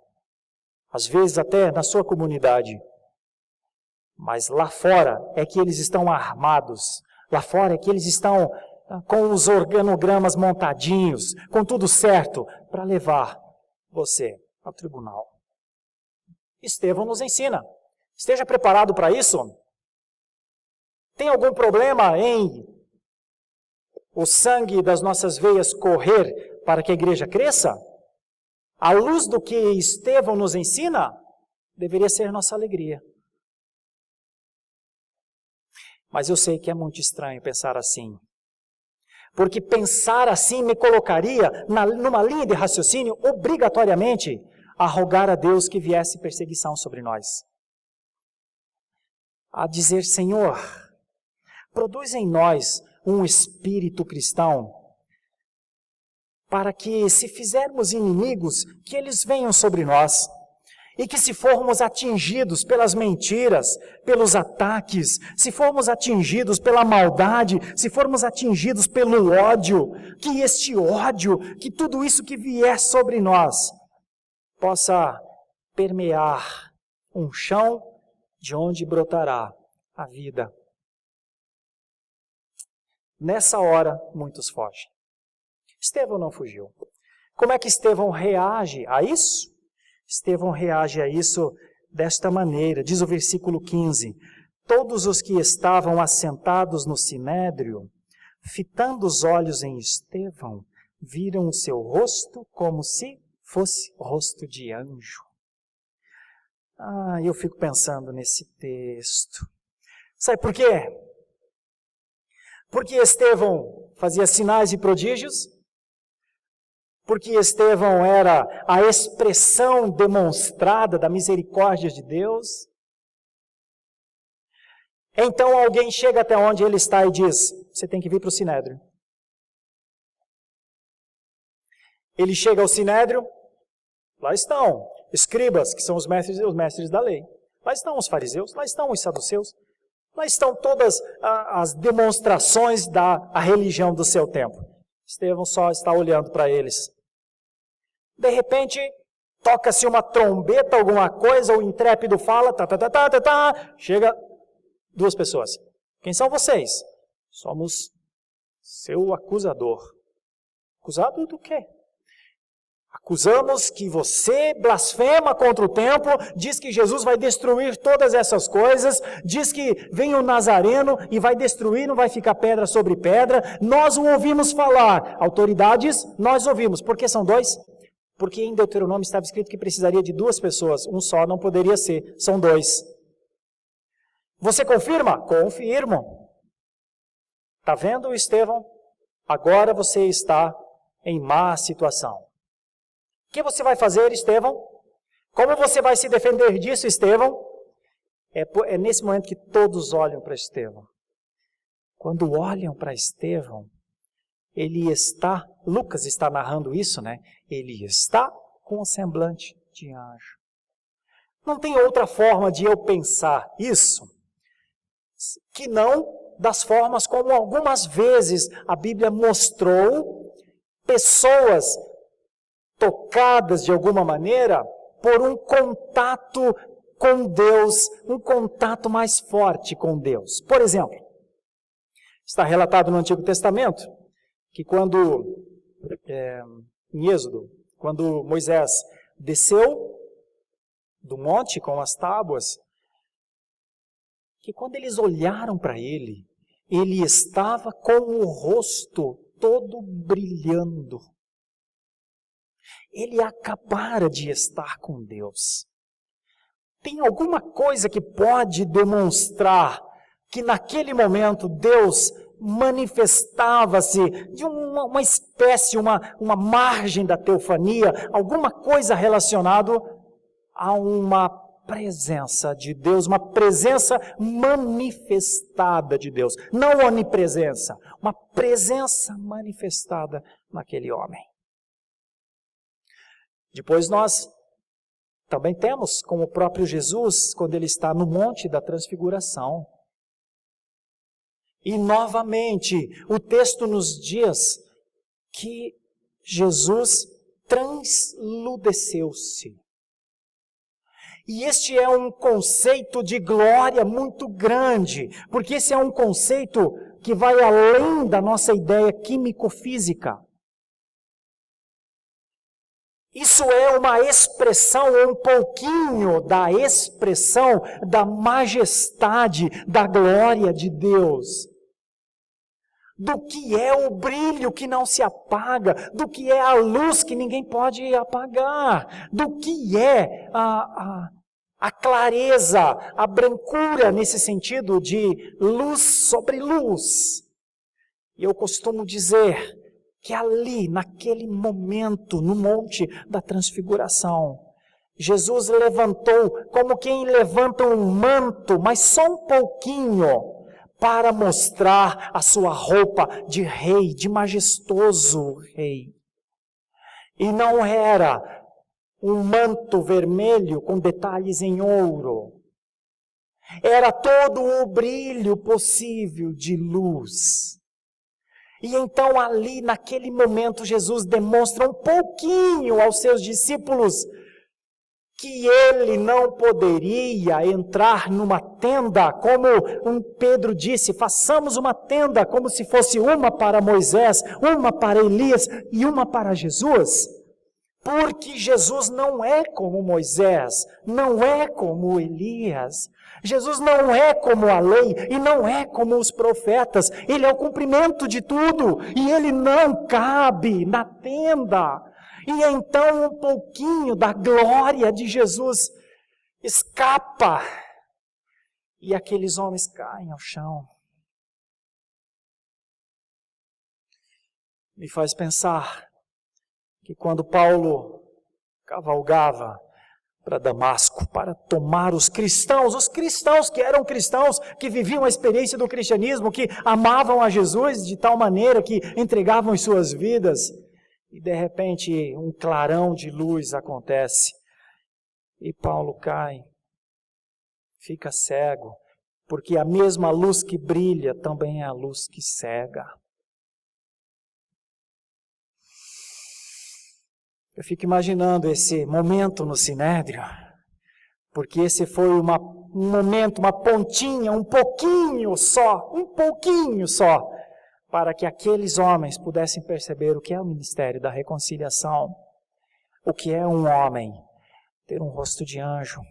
às vezes até na sua comunidade. Mas lá fora é que eles estão armados, lá fora é que eles estão com os organogramas montadinhos, com tudo certo, para levar você ao tribunal. Estevão nos ensina. Esteja preparado para isso. Tem algum problema em o sangue das nossas veias correr para que a igreja cresça? À luz do que Estevão nos ensina, deveria ser nossa alegria. Mas eu sei que é muito estranho pensar assim. Porque pensar assim me colocaria numa linha de raciocínio obrigatoriamente a rogar a Deus que viesse perseguição sobre nós. A dizer, Senhor, produz em nós um espírito cristão, para que, se fizermos inimigos, que eles venham sobre nós, e que se formos atingidos pelas mentiras, pelos ataques, se formos atingidos pela maldade, se formos atingidos pelo ódio, que este ódio, que tudo isso que vier sobre nós, possa permear um chão de onde brotará a vida. Nessa hora, muitos fogem. Estevão não fugiu. Como é que Estevão reage a isso? Estevão reage a isso desta maneira. Diz o versículo 15. Todos os que estavam assentados no sinédrio, fitando os olhos em Estevão, viram o seu rosto como se fosse rosto de anjo. Eu fico pensando nesse texto. Sabe por quê? Porque Estevão fazia sinais e prodígios? Porque Estevão era a expressão demonstrada da misericórdia de Deus? Então alguém chega até onde ele está e diz, você tem que vir para o Sinédrio. Ele chega ao Sinédrio, lá estão escribas, que são os mestres da lei. Lá estão os fariseus, lá estão os saduceus. Lá estão todas as demonstrações da religião do seu tempo. Estevão só está olhando para eles. De repente, toca-se uma trombeta, alguma coisa, o intrépido fala, chega 2 pessoas. Quem são vocês? Somos seu acusador. Acusado do quê? Acusamos que você blasfema contra o templo, diz que Jesus vai destruir todas essas coisas, diz que vem o Nazareno e vai destruir, não vai ficar pedra sobre pedra. Nós o ouvimos falar. Autoridades, nós ouvimos. Por que são 2? Porque em Deuteronômio estava escrito que precisaria de 2 pessoas. Um só não poderia ser, são 2. Você confirma? Confirmo. Está vendo, Estevão? Agora você está em má situação. O que você vai fazer, Estevão? Como você vai se defender disso, Estevão? É nesse momento que todos olham para Estevão. Quando olham para Estevão, Lucas está narrando isso, né? Ele está com o semblante de anjo. Não tem outra forma de eu pensar isso, que não das formas como algumas vezes a Bíblia mostrou pessoas tocadas de alguma maneira por um contato com Deus, um contato mais forte com Deus. Por exemplo, está relatado no Antigo Testamento que em Êxodo, quando Moisés desceu do monte com as tábuas, que quando eles olharam para ele, ele estava com o rosto todo brilhando. Ele acabara de estar com Deus. Tem alguma coisa que pode demonstrar que naquele momento Deus manifestava-se de uma espécie, uma margem da teofania, alguma coisa relacionada a uma presença de Deus, uma presença manifestada de Deus. Não onipresença, uma presença manifestada naquele homem. Depois nós também temos, como o próprio Jesus, quando ele está no Monte da Transfiguração. E novamente, o texto nos diz que Jesus transludeceu-se. E este é um conceito de glória muito grande, porque esse é um conceito que vai além da nossa ideia químico-física. Isso é uma expressão, um pouquinho da expressão da majestade, da glória de Deus. Do que é o brilho que não se apaga, do que é a luz que ninguém pode apagar, do que é a clareza, a brancura nesse sentido de luz sobre luz. E eu costumo dizer que ali, naquele momento, no Monte da Transfiguração, Jesus levantou como quem levanta um manto, mas só um pouquinho, para mostrar a sua roupa de rei, de majestoso rei. E não era um manto vermelho com detalhes em ouro. Era todo o brilho possível de luz. E então ali, naquele momento, Jesus demonstra um pouquinho aos seus discípulos que ele não poderia entrar numa tenda, como Pedro disse, façamos uma tenda como se fosse uma para Moisés, uma para Elias e uma para Jesus. Porque Jesus não é como Moisés, não é como Elias. Jesus não é como a lei e não é como os profetas. Ele é o cumprimento de tudo e ele não cabe na tenda. E então um pouquinho da glória de Jesus escapa, e aqueles homens caem ao chão. Me faz pensar que quando Paulo cavalgava para Damasco, para tomar os cristãos que eram cristãos, que viviam a experiência do cristianismo, que amavam a Jesus de tal maneira que entregavam as suas vidas, e de repente um clarão de luz acontece, e Paulo cai, fica cego, porque a mesma luz que brilha também é a luz que cega. Eu fico imaginando esse momento no Sinédrio, porque esse foi um momento, uma pontinha, um pouquinho só, para que aqueles homens pudessem perceber o que é o ministério da reconciliação, o que é um homem ter um rosto de anjo, o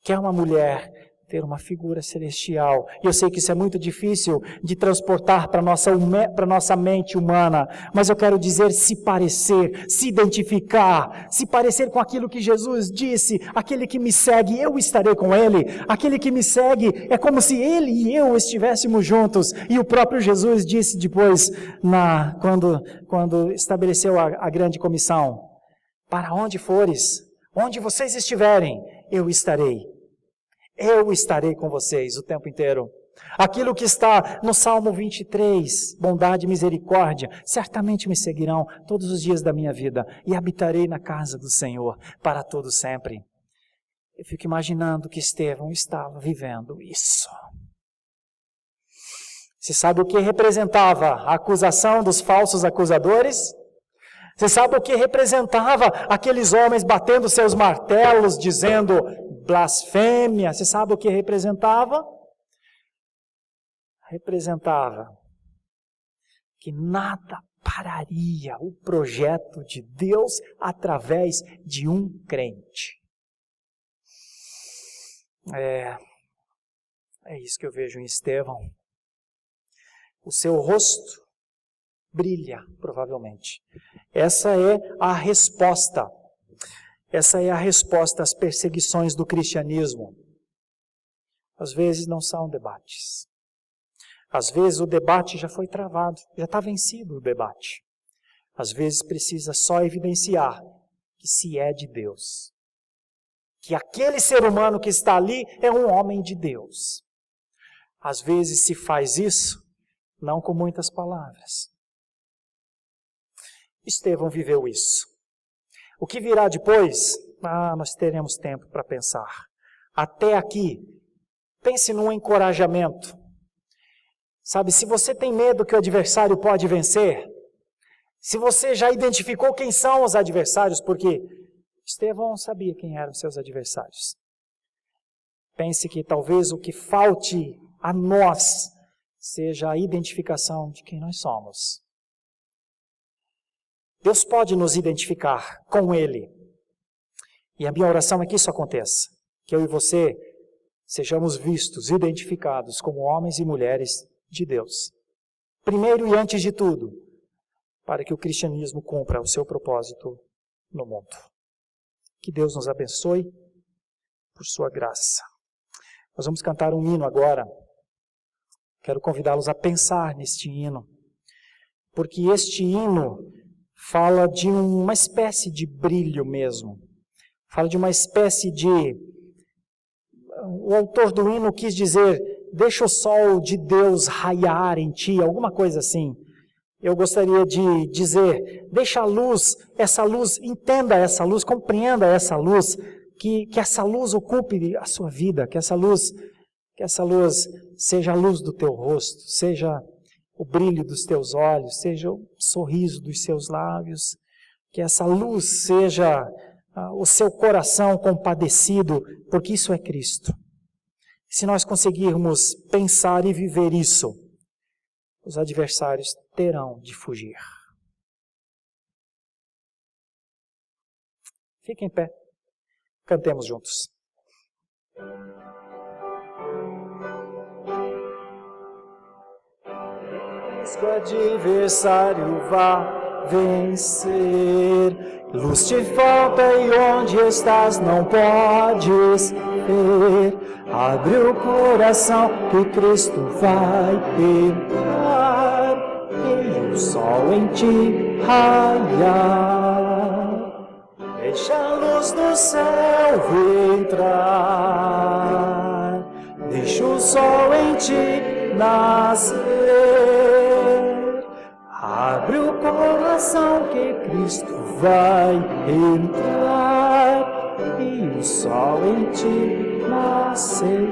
que é uma mulher ter uma figura celestial. E eu sei que isso é muito difícil de transportar para a nossa mente humana, mas eu quero dizer se parecer, se identificar, se parecer com aquilo que Jesus disse: aquele que me segue, eu estarei com ele. Aquele que me segue é como se ele e eu estivéssemos juntos. E o próprio Jesus disse depois, quando estabeleceu a grande comissão: para onde fores, onde vocês estiverem, eu estarei. Eu estarei com vocês o tempo inteiro. Aquilo que está no Salmo 23, bondade e misericórdia, certamente me seguirão todos os dias da minha vida, e habitarei na casa do Senhor para todo sempre. Eu fico imaginando que Estevão estava vivendo isso. Você sabe o que representava a acusação dos falsos acusadores? Você sabe o que representava aqueles homens batendo seus martelos, dizendo blasfêmia? Você sabe o que representava? Representava que nada pararia o projeto de Deus através de um crente. É isso que eu vejo em Estevão. O seu rosto brilha, provavelmente. Essa é a resposta. Essa é a resposta às perseguições do cristianismo. Às vezes não são debates. Às vezes o debate já foi travado, já está vencido o debate. Às vezes precisa só evidenciar que se é de Deus. Que aquele ser humano que está ali é um homem de Deus. Às vezes se faz isso, não com muitas palavras. Estevão viveu isso. O que virá depois? Nós teremos tempo para pensar. Até aqui, pense num encorajamento. Sabe, se você tem medo que o adversário pode vencer, se você já identificou quem são os adversários, porque Estevão sabia quem eram seus adversários. Pense que talvez o que falte a nós seja a identificação de quem nós somos. Deus pode nos identificar com Ele. E a minha oração é que isso aconteça. Que eu e você sejamos vistos, identificados como homens e mulheres de Deus. Primeiro e antes de tudo, para que o cristianismo cumpra o seu propósito no mundo. Que Deus nos abençoe por sua graça. Nós vamos cantar um hino agora. Quero convidá-los a pensar neste hino. Porque este hino fala de uma espécie de brilho mesmo. Fala de uma espécie de... O autor do hino quis dizer, deixa o sol de Deus raiar em ti, alguma coisa assim. Eu gostaria de dizer, deixa a luz, essa luz, entenda essa luz, compreenda essa luz, que essa luz ocupe a sua vida, que essa luz seja a luz do teu rosto, seja o brilho dos teus olhos, seja o sorriso dos seus lábios, que essa luz seja o seu coração compadecido, porque isso é Cristo. Se nós conseguirmos pensar e viver isso, os adversários terão de fugir. Fiquem em pé, cantemos juntos. Que o adversário vá vencer. Luz te falta e onde estás não podes ver. Abre o coração que Cristo vai entrar e o sol em ti raiar. Deixa a luz do céu entrar, deixa o sol em ti nascer. Abre o coração que Cristo vai entrar e o sol em ti nascer.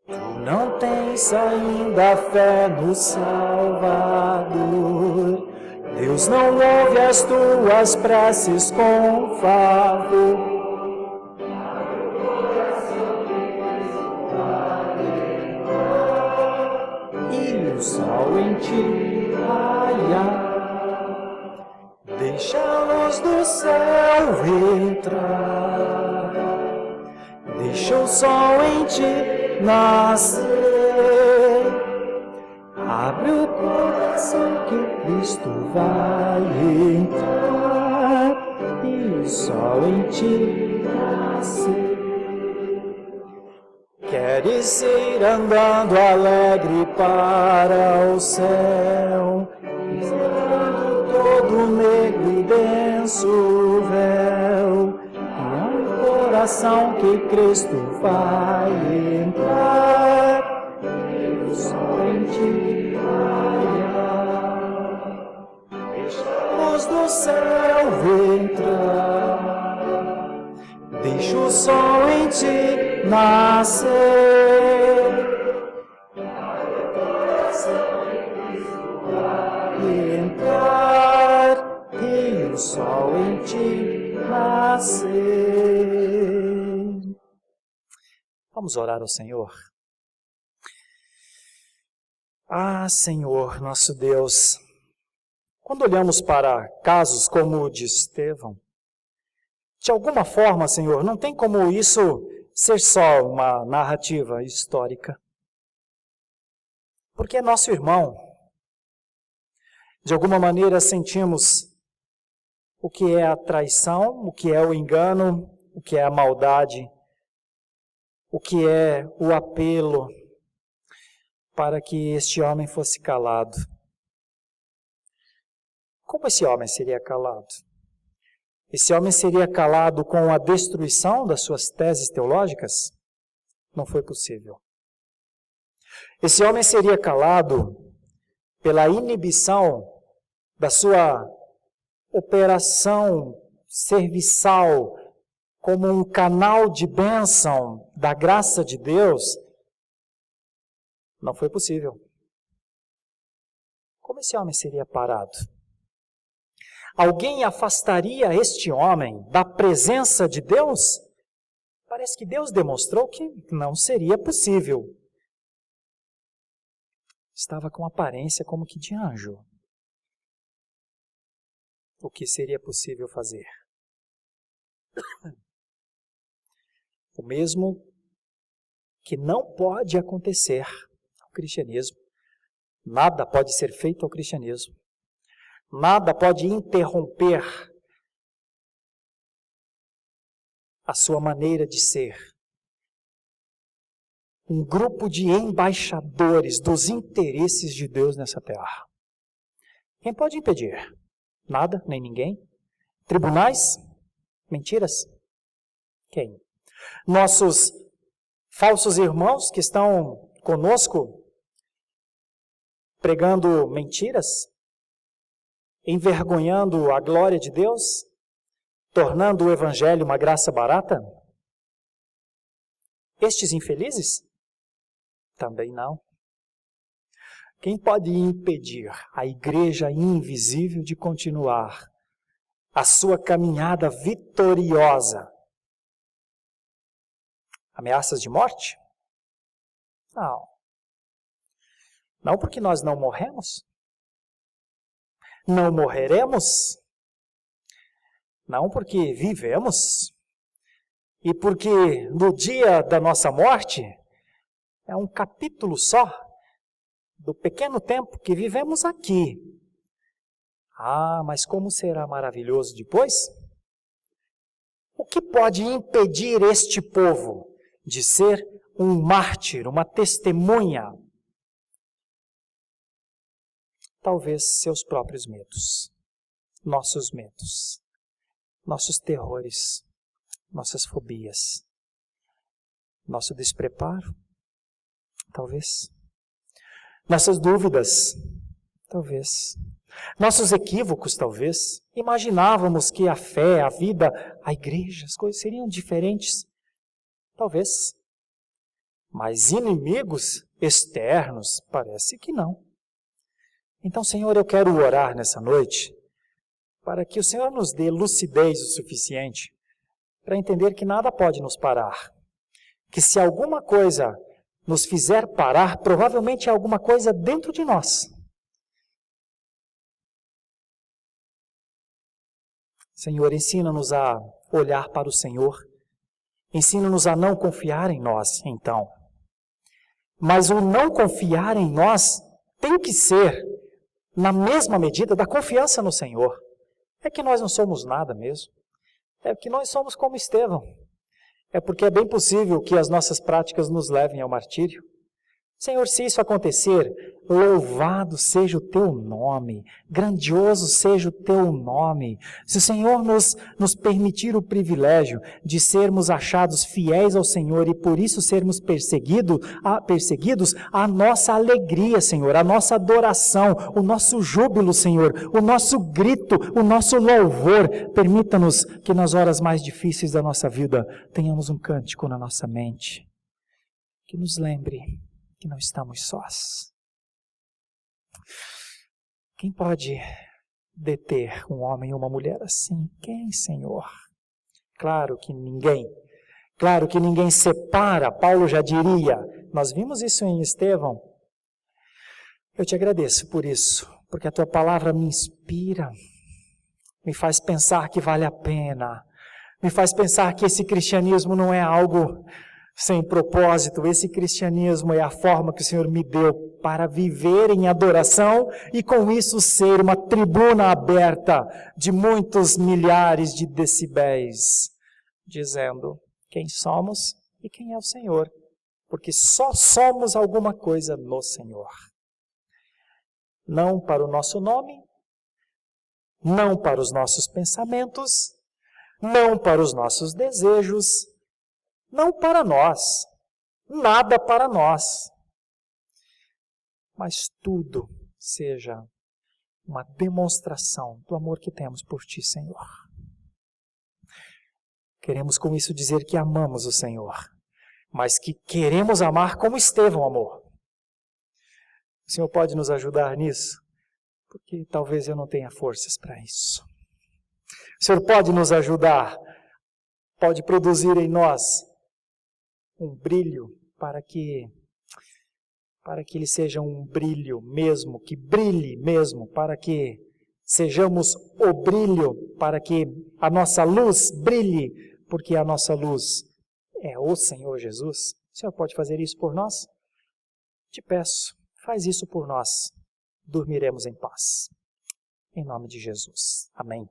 Tu não tens ainda fé no Salvador. Deus não ouve as tuas preces com favor. E o sol em ti raiar. Deixa a luz do céu entrar. Deixa o sol em ti nascer. Abre o coração que Cristo vai entrar e o sol em ti nascer. Queres ir andando alegre para o céu, pisando todo negro e denso véu, e é um coração que Cristo vai entrar e o sol em ti raiar. Deixa a luz do céu entrar, deixa o sol em ti nascer. Entrar e o sol em ti nascer. Vamos orar ao Senhor. Ah, Senhor, nosso Deus, quando olhamos para casos como o de Estevão, de alguma forma, Senhor, não tem como isso ser só uma narrativa histórica. Porque é nosso irmão. De alguma maneira sentimos o que é a traição, o que é o engano, o que é a maldade, o que é o apelo para que este homem fosse calado. Como esse homem seria calado? Esse homem seria calado com a destruição das suas teses teológicas? Não foi possível. Esse homem seria calado pela inibição da sua operação serviçal como um canal de bênção da graça de Deus? Não foi possível. Como esse homem seria parado? Alguém afastaria este homem da presença de Deus? Parece que Deus demonstrou que não seria possível. Estava com aparência como que de anjo. O que seria possível fazer? O mesmo que não pode acontecer ao cristianismo. Nada pode ser feito ao cristianismo. Nada pode interromper a sua maneira de ser. Um grupo de embaixadores dos interesses de Deus nessa terra. Quem pode impedir? Nada, nem ninguém. Tribunais? Mentiras? Quem? Nossos falsos irmãos que estão conosco pregando mentiras? Envergonhando a glória de Deus? Tornando o Evangelho uma graça barata? Estes infelizes? Também não. Quem pode impedir a igreja invisível de continuar a sua caminhada vitoriosa? Ameaças de morte? Não. Não porque nós não morremos? Não morreremos? Não porque vivemos? E porque no dia da nossa morte é um capítulo só do pequeno tempo que vivemos aqui. Ah, mas como será maravilhoso depois? O que pode impedir este povo de ser um mártir, uma testemunha? Talvez seus próprios medos, nossos terrores, nossas fobias, nosso despreparo, talvez, nossas dúvidas, talvez, nossos equívocos, talvez. Imaginávamos que a fé, a vida, a igreja, as coisas seriam diferentes, talvez. Mas inimigos externos, parece que não. Então, Senhor, eu quero orar nessa noite para que o Senhor nos dê lucidez o suficiente para entender que nada pode nos parar. Que se alguma coisa nos fizer parar, provavelmente é alguma coisa dentro de nós. Senhor, ensina-nos a olhar para o Senhor. Ensina-nos a não confiar em nós, então. Mas o não confiar em nós tem que ser na mesma medida da confiança no Senhor. É que nós não somos nada mesmo. É que nós somos como Estevão. É porque é bem possível que as nossas práticas nos levem ao martírio. Senhor, se isso acontecer, louvado seja o teu nome, grandioso seja o teu nome. Se o Senhor nos permitir o privilégio de sermos achados fiéis ao Senhor e por isso sermos perseguidos, a nossa alegria, Senhor, a nossa adoração, o nosso júbilo, Senhor, o nosso grito, o nosso louvor, permita-nos que nas horas mais difíceis da nossa vida tenhamos um cântico na nossa mente, que nos lembre que não estamos sós. Quem pode deter um homem ou uma mulher assim? Quem, Senhor? Claro que ninguém. Claro que ninguém separa, Paulo já diria. Nós vimos isso em Estevão. Eu te agradeço por isso, porque a tua palavra me inspira, me faz pensar que vale a pena, me faz pensar que esse cristianismo não é algo sem propósito. Esse cristianismo é a forma que o Senhor me deu para viver em adoração e com isso ser uma tribuna aberta de muitos milhares de decibéis, dizendo quem somos e quem é o Senhor, porque só somos alguma coisa no Senhor. Não para o nosso nome, não para os nossos pensamentos, não para os nossos desejos, não para nós, nada para nós, mas tudo seja uma demonstração do amor que temos por Ti, Senhor. Queremos com isso dizer que amamos o Senhor, mas que queremos amar como Estevão amou. O Senhor pode nos ajudar nisso? Porque talvez eu não tenha forças para isso. O Senhor pode nos ajudar, pode produzir em nós um brilho para que ele seja um brilho mesmo, que brilhe mesmo, para que sejamos o brilho, para que a nossa luz brilhe, porque a nossa luz é o Senhor Jesus. O Senhor pode fazer isso por nós? Te peço, faz isso por nós. Dormiremos em paz. Em nome de Jesus. Amém.